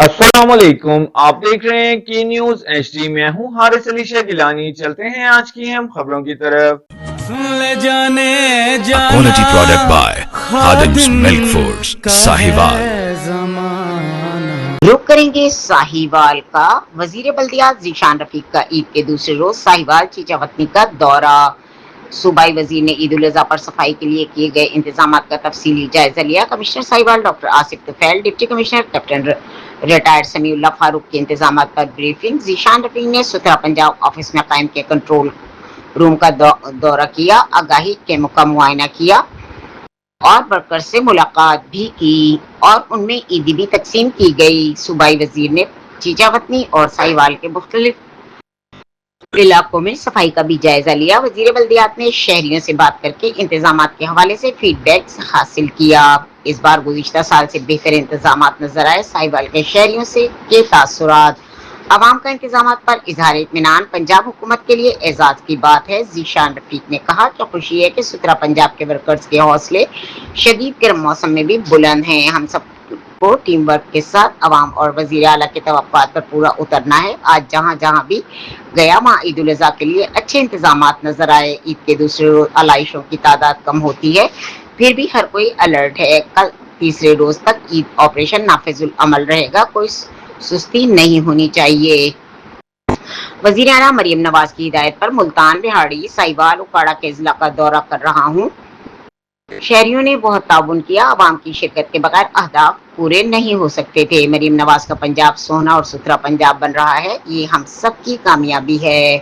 अस्सलामुअलैकुम। आप देख रहे हैं की न्यूज एचडी। मैं हूं हारिस अली शाह गिलानी। चलते हैं आज की हम खबरों की तरफ। ले जाने A जाना quality product by Khadim's Khadim Milk Foods, का Sahiwal. है जमाना। रुक करेंगे साहिवाल का। वजीर बल्दियात ज़ीशान रफीक का ईद के दूसरे रोज साहिवाल चीचावतनी का दौरा। सूबाई वजीर ने ईद उल अजहा पर सफाई के लिए किए गए इंतजाम का तफसीली जायजा लिया। Commissioner Sahiwal doctor Asif Tufail, deputy commissioner captain retired Samiullah Farooq के इंतजाम पर ब्रीफिंग। ज़ीशान रफीक ने सुथरा पंजाब ऑफिस में कायम किए कंट्रोल रूम का दौरा किया, आगाही कैमों का मुआयना किया और वर्कर से मुलाकात भी की और उनमें ईदी भी तकसीम की गई। सूबाई वजीर ने चीचावतनी और साहिवाल के मुख्तलिफ इलाकों में सफाई का भी जायजा लिया। वजीर बल्दियात ने शहरियों से बात करके इंतजाम के हवाले से फीडबैक हासिल किया। इस बार गुज़िश्ता साल से बेहतर इंतजाम नजर आए। साहिवाल के शहरियों से के तासुरात। अवाम का इंतजाम पर इजहार इत्मीनान पंजाब हुकूमत के लिए एजाज की बात है। ज़ीशान रफीक ने कहा कि खुशी है कि सुथरा पंजाब के वर्कर्स के हौसले शदीद गर्म मौसम में भी बुलंद हैं। हम सब को टीम वर्क के साथ अवाम और वजीर आला के तवक्कुआत पर पूरा उतरना है। आज जहाँ जहाँ भी गया वहाँ ईद उल अजहा के लिए अच्छे इंतजाम नजर आए। ईद के दूसरे रोज आलाइशों की तादाद कम होती है, फिर भी हर कोई अलर्ट है। कल तीसरे रोज तक ईद ऑपरेशन नाफिजुल अमल रहेगा, कोई सुस्ती नहीं होनी चाहिए। वजीर आला मरियम नवाज की हिदायत पर मुल्तान, बिहाड़ी, साहिवाल, उकाड़ा के जिला का दौरा कर रहा हूँ। शहरियों ने बहुत ताउन किया। अवाम की शिरकत के बगैर अहदाफ पूरे नहीं हो सकते थे। मरियम नवाज का पंजाब सोहना और सुथरा पंजाब बन रहा है, ये हम सब की कामयाबी है।